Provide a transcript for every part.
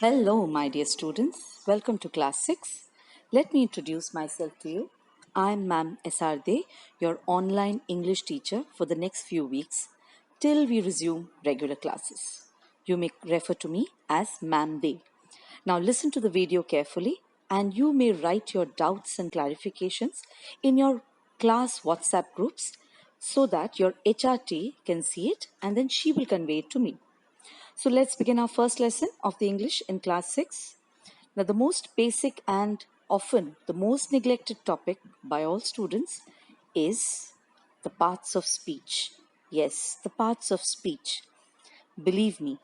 Hello, my dear students. Welcome to class 6. Let me introduce myself to you. I'm Ma'am SRD, your online English teacher for the next few weeks till we resume regular classes. You may refer to me as Ma'am Day. Now listen to the video carefully and you may write your doubts and clarifications in your class WhatsApp groups so that your HRT can see it and then she will convey it to me. So let's begin our first lesson of the English in class 6. Now, the most basic and often the most neglected topic by all students is the parts of speech. Yes, the parts of speech. Believe me,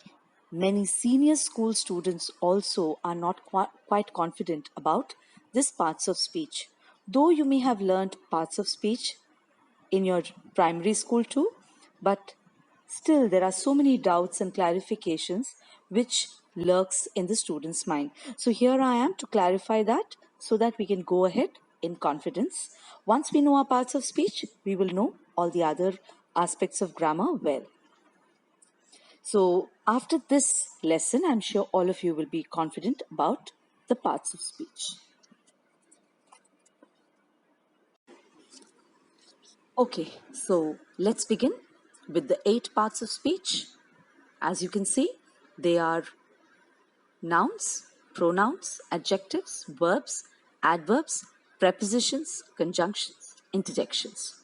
many senior school students also are not quite confident about this parts of speech. Though you may have learned parts of speech in your primary school too, but still there are so many doubts and clarifications which lurks in the student's mind. So here I am to clarify that so that we can go ahead in confidence. Once we know our parts of speech, we will know all the other aspects of grammar well. So after this lesson, I'm sure all of you will be confident about the parts of speech. Okay, so let's begin with the 8 parts of speech. As you can see, they are nouns, pronouns, adjectives, verbs, adverbs, prepositions, conjunctions, interjections.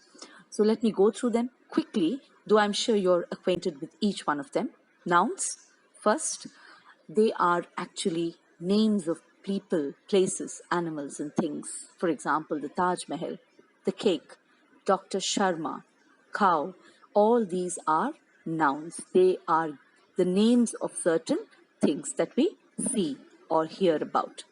So let me go through them quickly, though I'm sure you're acquainted with each one of them. Nouns, first, they are actually names of people, places, animals, and things. For example, the Taj Mahal, the cake, Dr. Sharma, cow. All these are nouns. They are the names of certain things that we see or hear about.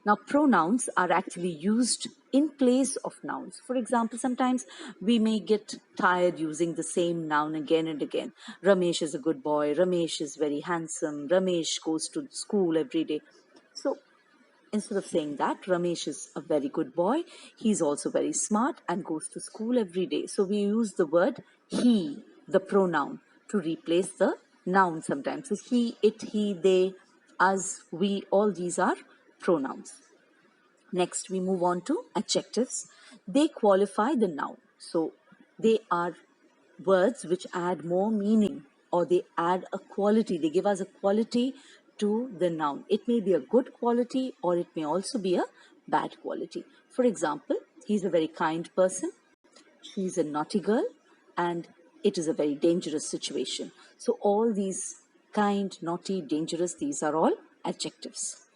Now, pronouns are actually used in place of nouns. For example, sometimes we may get tired using the same noun again and again. Ramesh is a good boy. Ramesh is very handsome. Ramesh goes to school every day. So, instead of saying that, Ramesh is a very good boy, he's also very smart and goes to school every day. So, we use the word he, the pronoun, to replace the noun sometimes. So, he, it, he, they, us, we, all these are pronouns. Next, we move on to adjectives. They qualify the noun. So, they are words which add more meaning or they add a quality. They give us a quality to the noun. It may be a good quality or it may also be a bad quality. For example, he's a very kind person, she's a naughty girl, and it is a very dangerous situation. So, all these kind, naughty, dangerous, these are all adjectives.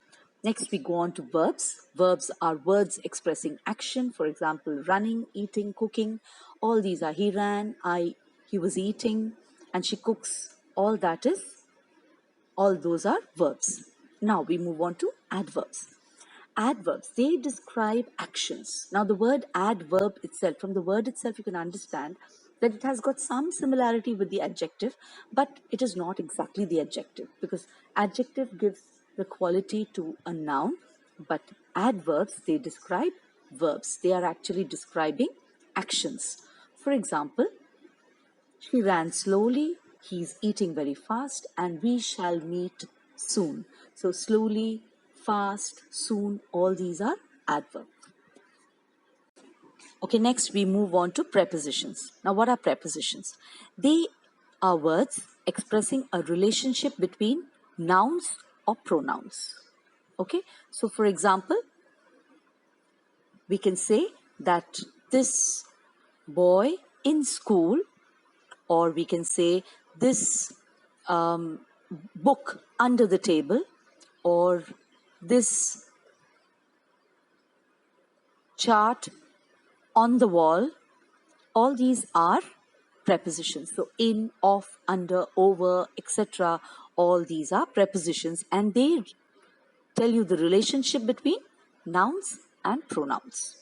Next, we go on to verbs. Verbs are words expressing action. For example, running, eating, cooking. All these are he ran, he was eating, and she cooks. All those are verbs. Now we move on to adverbs. Adverbs, they describe actions. Now the word adverb itself, from the word itself you can understand that it has got some similarity with the adjective, but it is not exactly the adjective because adjective gives the quality to a noun, but adverbs, they describe verbs. They are actually describing actions. For example, she ran slowly, he's eating very fast, and we shall meet soon. So, slowly, fast, soon, all these are adverbs. Okay, next we move on to prepositions. Now, what are prepositions? They are words expressing a relationship between nouns or pronouns. Okay, so for example, we can say that this boy in school, or we can say this book under the table, or this chart on the wall. All these are prepositions. So in, of, under, over, etc. All these are prepositions and they tell you the relationship between nouns and pronouns.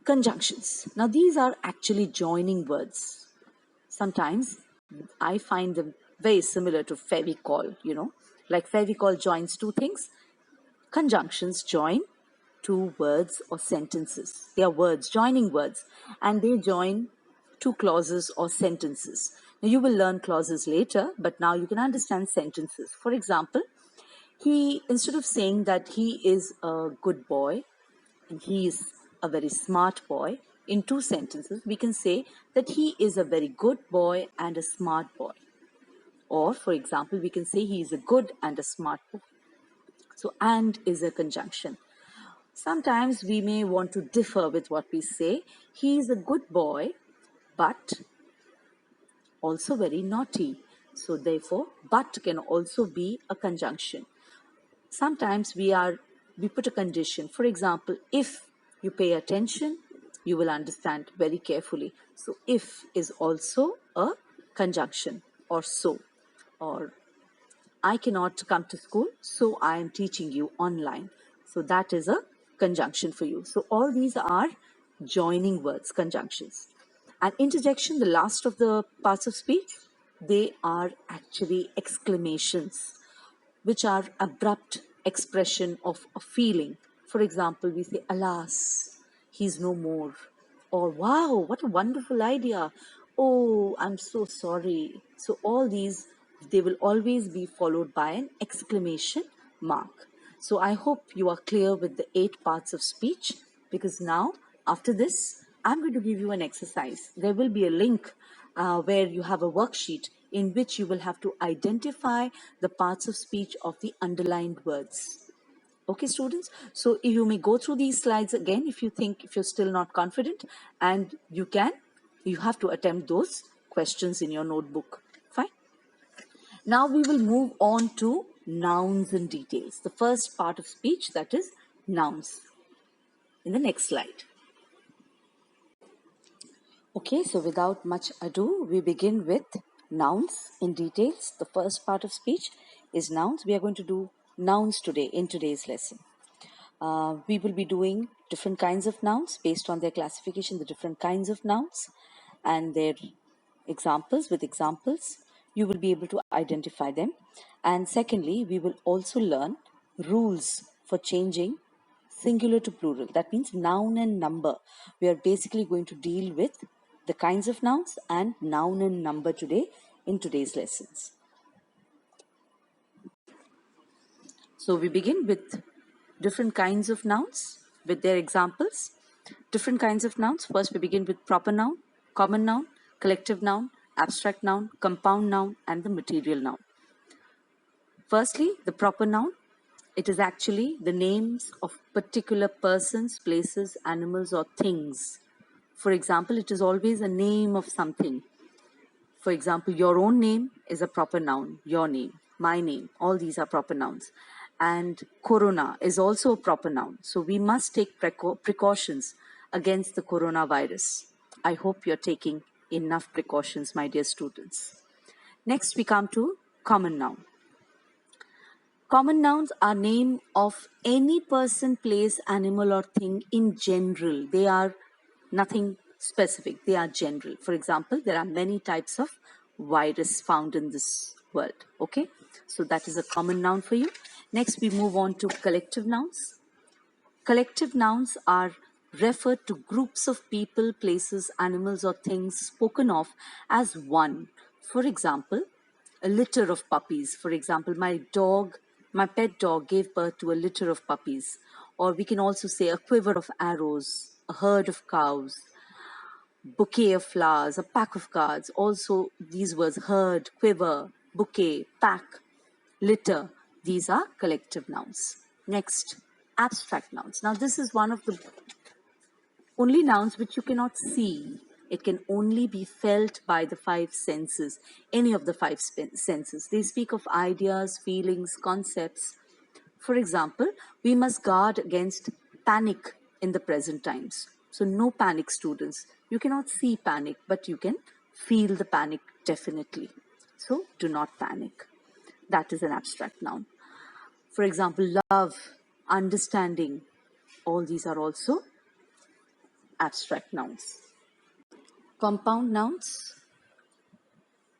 Conjunctions. Now these are actually joining words. Sometimes I find them very similar to Fevicol, like Fevicol joins two things. Conjunctions join two words or sentences. They are words, joining words, and they join two clauses or sentences. Now, you will learn clauses later, but now you can understand sentences. For example, Instead of saying that he is a good boy and he is a very smart boy, in two sentences, we can say that he is a very good boy and a smart boy. Or, for example, we can say he is a good and a smart boy. So, and is a conjunction. Sometimes we may want to differ with what we say. He is a good boy, but also very naughty. So, therefore, but can also be a conjunction. Sometimes we put a condition. For example, if you pay attention, you will understand very carefully. So, if is also a conjunction, or so, or I cannot come to school, so I am teaching you online. So that is a conjunction for you. So all these are joining words, conjunctions. And interjection, the last of the parts of speech, they are actually exclamations, which are abrupt expression of a feeling. For example, we say, alas, he's no more. Or, wow, what a wonderful idea. Oh, I'm so sorry. So all these, they will always be followed by an exclamation mark. So I hope you are clear with the 8 parts of speech, because now, after this, I'm going to give you an exercise. There will be a link where you have a worksheet in which you will have to identify the parts of speech of the underlined words. Okay, students? So you may go through these slides again if you're still not confident, and you have to attempt those questions in your notebook. Fine. Now we will move on to nouns and details. The first part of speech, that is nouns. In the next slide. Okay, so without much ado, we begin with nouns in details. The first part of speech is nouns. We are going to do nouns today in today's lesson. We will be doing different kinds of nouns based on their classification, the different kinds of nouns and their examples. With examples, you will be able to identify them. And secondly, we will also learn rules for changing singular to plural. That means noun and number. We are basically going to deal with the kinds of nouns and noun and number today in today's lessons. So we begin with different kinds of nouns with their examples. Different kinds of nouns. First, we begin with proper noun, common noun, collective noun, abstract noun, compound noun, and the material noun. Firstly, the proper noun. It is actually the names of particular persons, places, animals, or things. For example, it is always a name of something. For example, your own name is a proper noun. Your name, my name, all these are proper nouns. And corona is also a proper noun. So we must take precautions against the coronavirus. I hope you're taking enough precautions, my dear students. Next, we come to common noun. Common nouns are name of any person, place, animal, or thing in general. They are nothing specific. They are general. For example, there are many types of virus found in this world. Okay, so that is a common noun for you. Next, we move on to collective nouns. Collective nouns are referred to groups of people, places, animals, or things spoken of as one. For example, a litter of puppies. For example, my pet dog gave birth to a litter of puppies. Or we can also say a quiver of arrows, a herd of cows, bouquet of flowers, a pack of cards. Also, these words herd, quiver, bouquet, pack, litter, these are collective nouns. Next, abstract nouns. Now, this is one of the only nouns which you cannot see. It can only be felt by the 5 senses, any of the 5 senses. They speak of ideas, feelings, concepts. For example, we must guard against panic in the present times. So, no panic, students. You cannot see panic, but you can feel the panic definitely. So, do not panic. That is an abstract noun. For example, love, understanding, all these are also abstract nouns. Compound nouns.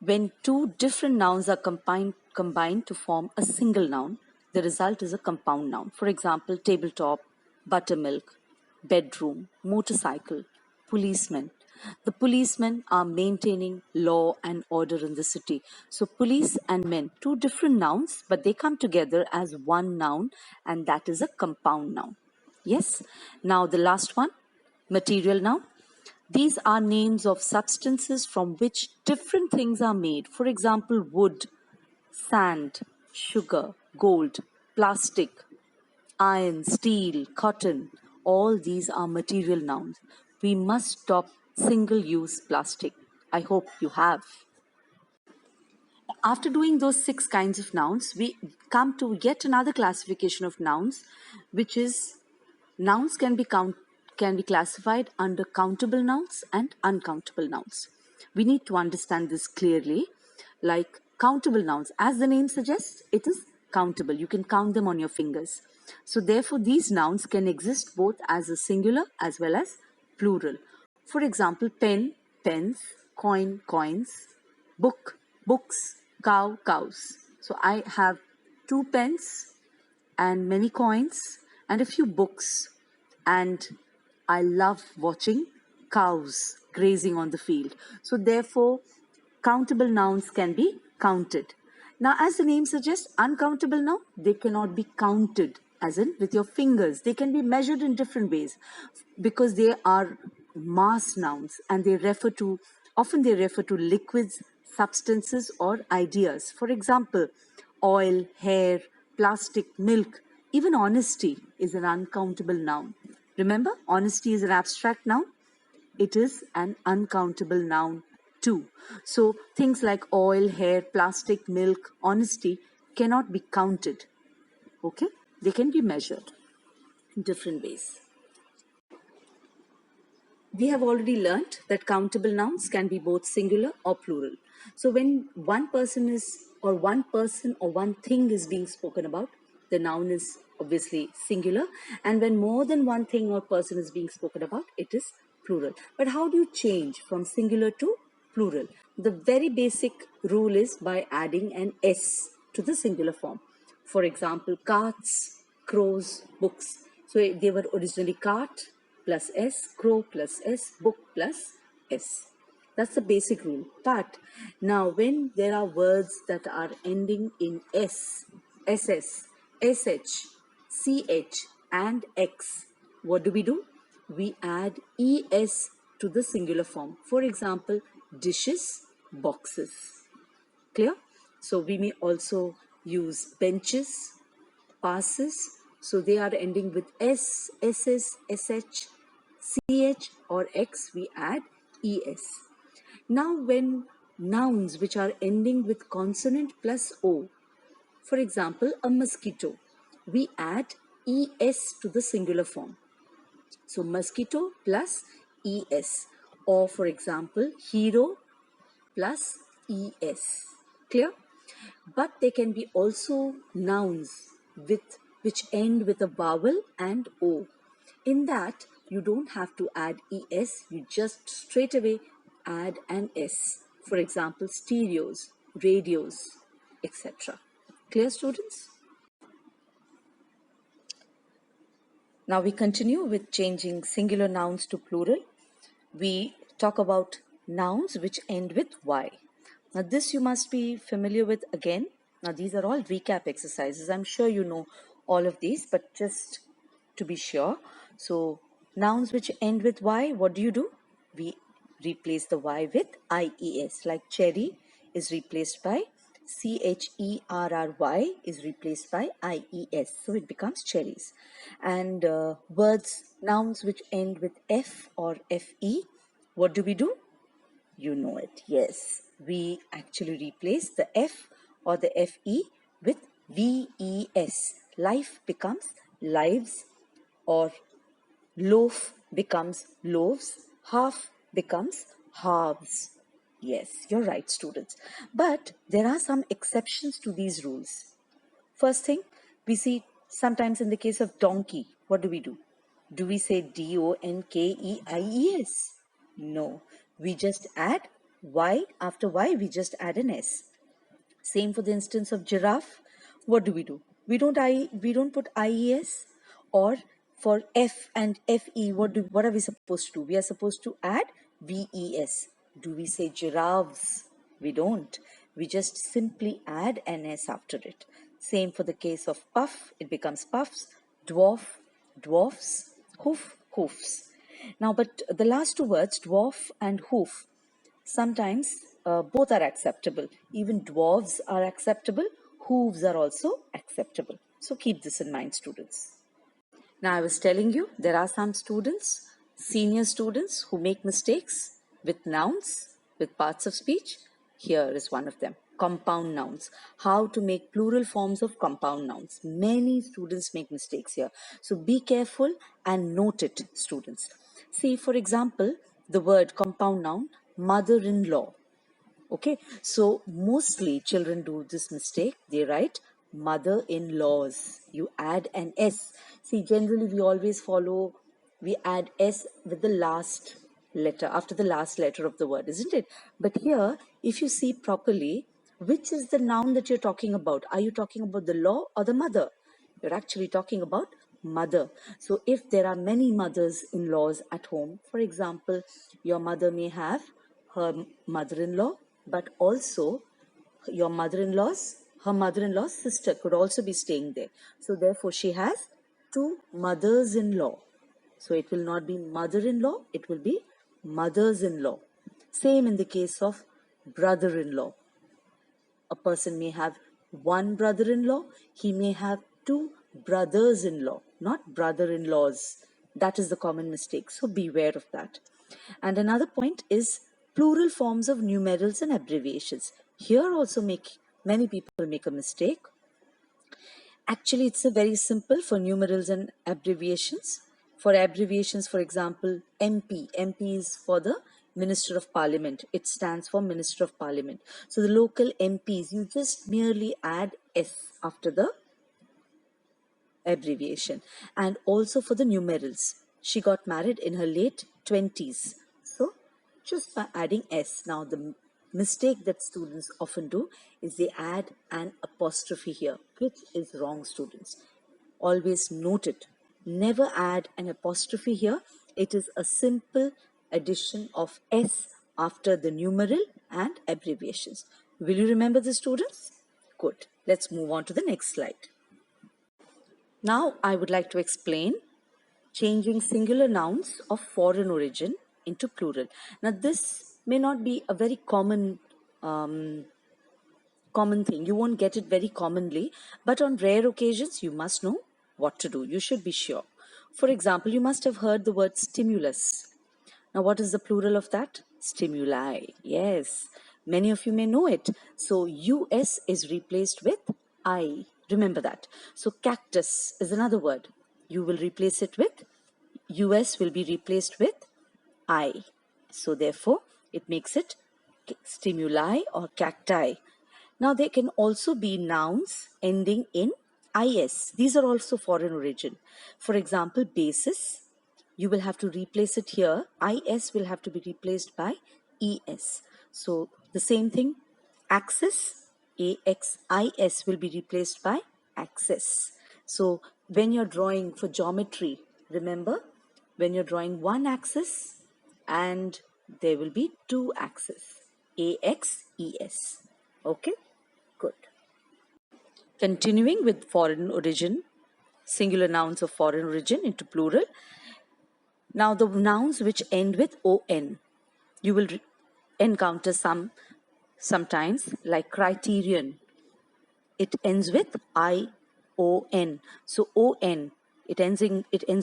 When two different nouns are combined to form a single noun, the result is a compound noun. For example, tabletop, buttermilk, bedroom, motorcycle, policeman. The policemen are maintaining law and order in the city. So police and men, two different nouns, but they come together as one noun, and that is a compound noun. Yes. Now the last one, material noun. These are names of substances from which different things are made. For example, wood, sand, sugar, gold, plastic, iron, steel, cotton, all these are material nouns. We must stop single use plastic. I hope you have. After doing those 6 kinds of nouns, we come to yet another classification of nouns, which is nouns can be classified under countable nouns and uncountable nouns. We need to understand this clearly. Like countable nouns, as the name suggests, it is countable. You can count them on your fingers. So therefore, these nouns can exist both as a singular as well as plural. For example, pen, pens, coin, coins, book, books, cow, cows. So I have 2 pens and many coins and a few books, and I love watching cows grazing on the field. So therefore, countable nouns can be counted. Now, as the name suggests, uncountable noun, they cannot be counted, as in with your fingers. They can be measured in different ways because they are mass nouns, and often they refer to liquids, substances, or ideas. For example, oil, hair, plastic, milk, even honesty is an uncountable noun. Remember, honesty is an abstract noun. It is an uncountable noun too. So things like oil, hair, plastic, milk, honesty cannot be counted. Okay? They can be measured in different ways. We have already learnt that countable nouns can be both singular or plural. So when one person or one thing is being spoken about, the noun is obviously singular. And when more than one thing or person is being spoken about, it is plural. But how do you change from singular to plural? The very basic rule is by adding an S to the singular form. For example, carts, crows, books. So they were originally cart plus S, crow plus S, book plus S. That's the basic rule. But now when there are words that are ending in S, SS, SH, CH and X, what do? We add ES to the singular form. For example, dishes, boxes. Clear? So we may also use benches, passes. So they are ending with S, SS, SH, CH or X, we add ES. Now when nouns which are ending with consonant plus O, for example, a mosquito, we add ES to the singular form. So mosquito plus ES. Or for example, hero plus ES. Clear? But they can be also nouns which end with a vowel and O. In that, you don't have to add ES, you just straight away add an S. For example, stereos, radios, etc. Clear, students? Now we continue with changing singular nouns to plural. We talk about nouns which end with Y. Now this you must be familiar with again. Now these are all recap exercises. I'm sure you know all of these, but just to be sure. So nouns which end with Y, what do? We replace the Y with IES, like cherry is replaced by CHERRY is replaced by IES. So it becomes cherries. And nouns which end with F or FE, what do? You know it, yes. We actually replace the F or the FE with VES. Life becomes lives, or loaf becomes loaves, half becomes halves. Yes, you're right, students. But there are some exceptions to these rules. First thing, we see sometimes in the case of donkey, what do? Do we say DONKEIES? No, we just add Y. After Y, we just add an S. Same for the instance of giraffe. What do? We don't put IES. Or for F and FE, what are we supposed to do? We are supposed to add VES. Do we say giraffes? We don't. We just simply add an S after it. Same for the case of puff, it becomes puffs, dwarf, dwarfs, hoof, hoofs. Now, but the last two words, dwarf and hoof, sometimes both are acceptable. Even dwarves are acceptable, hooves are also acceptable. So keep this in mind, students. Now, I was telling you there are some students, senior students, who make mistakes with nouns, with parts of speech. Here is one of them, compound nouns. How to make plural forms of compound nouns. Many students make mistakes here. So be careful and note it, students. See, for example, the word compound noun, mother-in-law. Okay, so mostly children do this mistake. They write mother-in-laws. You add an S. See, generally we always follow, we add S with the last letter, after the last letter of the word, isn't it? But here, if you see properly, which is the noun that you're talking about? Are you talking about the law or the mother? You're actually talking about mother. So if there are many mothers-in-laws at home, for example, your mother may have her mother-in-law, but also your her mother-in-law's sister could also be staying there. So therefore she has two mothers-in-law. So it will not be mother-in-law, it will be mothers-in-law. Same in the case of brother-in-law. A person may have one brother-in-law, he may have two brothers-in-law, not brother-in-laws. That is the common mistake, so beware of that. And another point is plural forms of numerals and abbreviations. Here also many people make a mistake. Actually, it's a very simple for numerals and abbreviations. For abbreviations, for example, MP. MP is for the Minister of Parliament. It stands for Minister of Parliament. So the local MPs, you just merely add S after the abbreviation. And also for the numerals. She got married in her late 20s. So just by adding S. Now the mistake that students often do is they add an apostrophe here, which is wrong, students. Always note it. Never add an apostrophe here. It is a simple addition of S after the numeral and abbreviations. Will you remember this, students? Good. Let's move on to the next slide. Now I would like to explain changing singular nouns of foreign origin into plural. Now this may not be a very common thing. You won't get it very commonly, but on rare occasions you must know what to do. You should be sure. For example, you must have heard the word stimulus. Now what is the plural of that? Stimuli. Yes, many of you may know it. So US is replaced with I. Remember that. So cactus is another word. You will replace it with, US will be replaced with I. So therefore, it makes it stimuli or cacti. Now there can also be nouns ending in is. These are also foreign origin. For example, basis, you will have to replace it here. Is will have to be replaced by es. So the same thing, axis, axis will be replaced by axis. So when you're drawing for geometry, remember, when you're drawing one axis and there will be two axes, ax, es. Okay, good. Continuing with foreign origin, singular nouns of foreign origin into plural. Now the nouns which end with on, you will encounter sometimes like criterion. It ends with ion. So on, it ends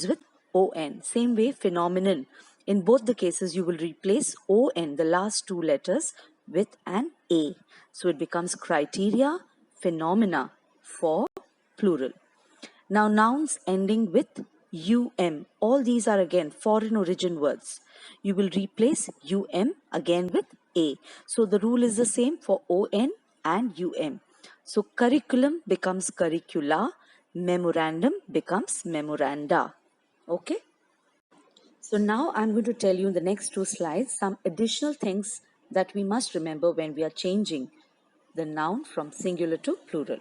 with on. Same way, phenomenon. In both the cases, you will replace on, the last two letters, with an a. So it becomes criteria, phenomena for plural. Now nouns ending with all these are again foreign origin words. You will replace again with a. So the rule is the same for on and So curriculum becomes curricula, memorandum becomes memoranda. Okay. So now I'm going to tell you in the next two slides some additional things that we must remember when we are changing the noun from singular to plural.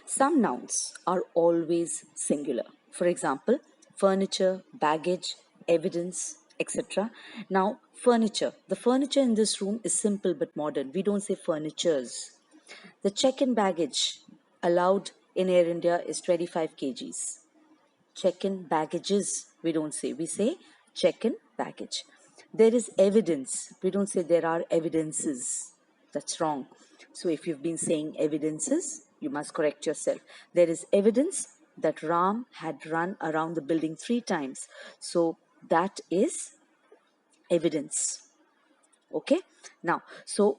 Some nouns are always singular. For example, furniture, baggage, evidence, etc. Now, furniture. The furniture in this room is simple but modern. We don't say furnitures. The check-in baggage allowed in Air India is 25 kgs. Check-in baggages, we don't say. We say check-in baggage. There is evidence. We don't say there are evidences. That's wrong. So if you've been saying evidences, you must correct yourself. There is evidence that Ram had run around the building 3 times. So that is evidence. Okay? Now, so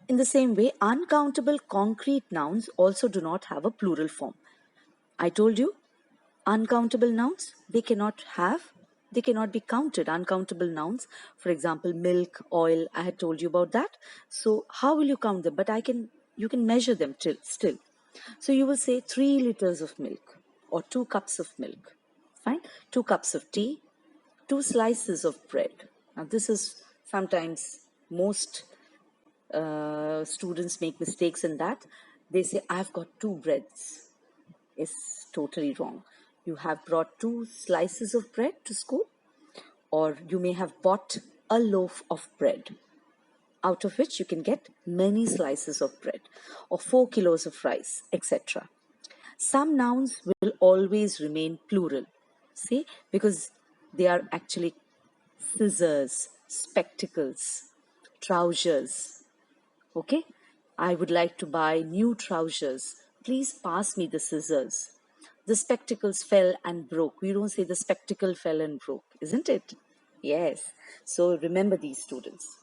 in the same way, uncountable concrete nouns also do not have a plural form. I told you, uncountable nouns, they cannot be counted. Uncountable nouns, for example, milk, oil, I had told you about that. So how will you count them? But you can measure them still. So you will say 3 liters of milk or 2 cups of milk. Fine. 2 cups of tea, 2 slices of bread. Now this is sometimes most students make mistakes in that. They say, I've got 2 breads. It's totally wrong. You have brought 2 slices of bread to school, or you may have bought a loaf of bread, out of which you can get many slices of bread, or 4 kilos of rice, etc. Some nouns will always remain plural. See, because they are actually scissors, spectacles, trousers. Okay, I would like to buy new trousers. Please pass me the scissors. The spectacles fell and broke. We don't say the spectacle fell and broke, isn't it? Yes. So remember these, students.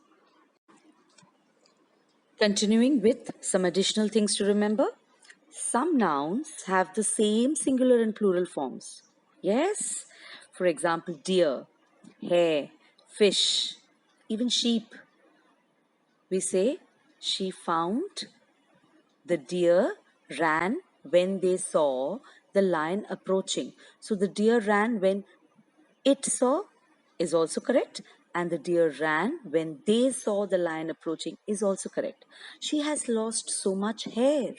Continuing with some additional things to remember. Some nouns have the same singular and plural forms. Yes. For example, deer, hare, fish, even sheep. We say, she found the deer ran when they saw the lion approaching. So the deer ran when it saw is also correct, and the deer ran when they saw the lion approaching is also correct. She has lost so much hair.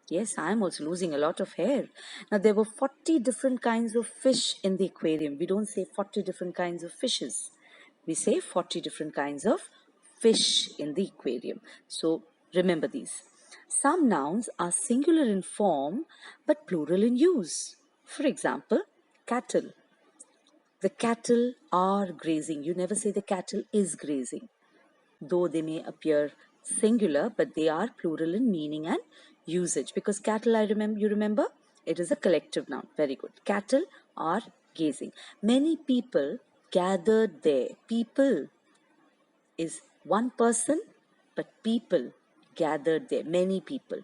Yes, I am also losing a lot of hair. Now, there were 40 different kinds of fish in the aquarium. We don't say 40 different kinds of fishes. We say 40 different kinds of fish in the aquarium. So, remember these. Some nouns are singular in form but plural in use. For example, cattle. The cattle are grazing. You never say the cattle is grazing, though they may appear singular, but they are plural in meaning and usage. Because cattle, you remember, it is a collective noun. Very good. Cattle are gazing. Many people gathered there. People is one person, but people gathered there. Many people.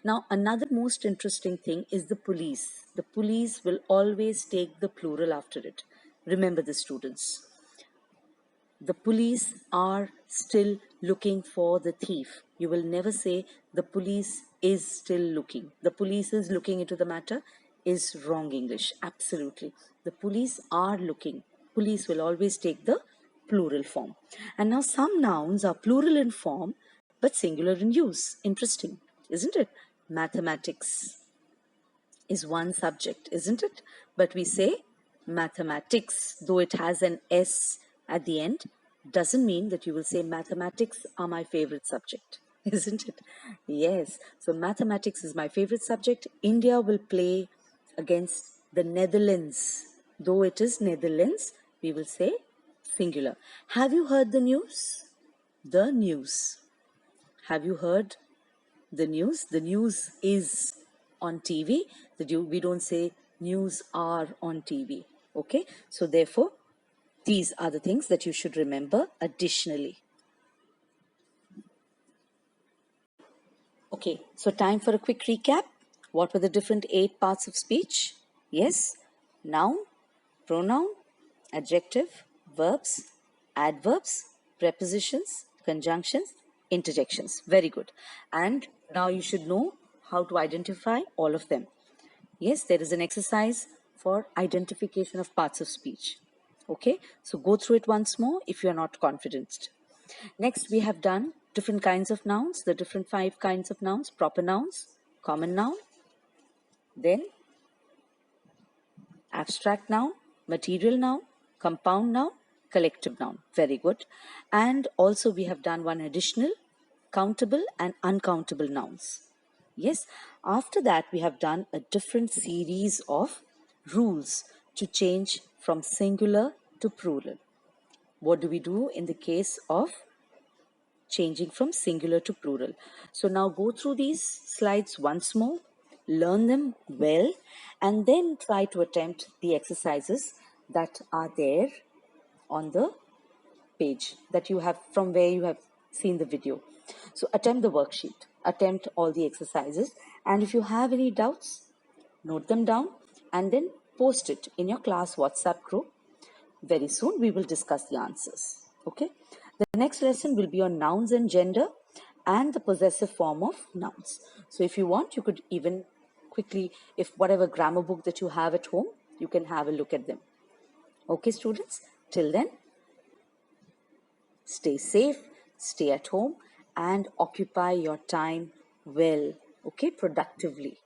Now, another most interesting thing is the police. The police will always take the plural after it. Remember this, students. The police are still looking for the thief. You will never say the police is still looking. The police is looking into the matter is wrong English. Absolutely. The police are looking. Police will always take the plural form. And now some nouns are plural in form but singular in use. Interesting, isn't it? Mathematics is one subject, isn't it? But we say mathematics, though it has an S at the end, doesn't mean that you will say mathematics are my favorite subject, isn't it? Yes. So mathematics is my favorite subject. India will play against the Netherlands. Though it is Netherlands, we will say singular. Have you heard the news? The news. Have you heard the news? The news is on TV. We don't say news are on TV. Okay, so therefore these are the things that you should remember additionally. Okay, so time for a quick recap. What were the different 8 parts of speech? Yes, noun, pronoun, adjective, verbs, adverbs, prepositions, conjunctions, interjections. Very good. And now you should know how to identify all of them. Yes, there is an exercise for identification of parts of speech. Okay, so go through it once more if you are not confident. Next, we have done different kinds of nouns, the different 5 kinds of nouns: proper nouns, common noun, then abstract noun, material noun, compound noun, Collective noun. Very good. And also we have done one additional, countable and uncountable nouns. Yes. After that, we have done a different series of rules to change from singular to plural. What do we do in the case of changing from singular to plural? So now go through these slides once more, learn them well, and then try to attempt the exercises that are there on the page that you have from where you have seen the video. So attempt the worksheet, attempt all the exercises, and if you have any doubts, note them down and then post it in your class WhatsApp group. Very soon we will discuss the answers. Okay. The next lesson will be on nouns and gender and the possessive form of nouns. So if you want, you could even quickly, if whatever grammar book that you have at home, you can have a look at them. Okay, students, till then, stay safe, stay at home, and occupy your time well, okay, productively.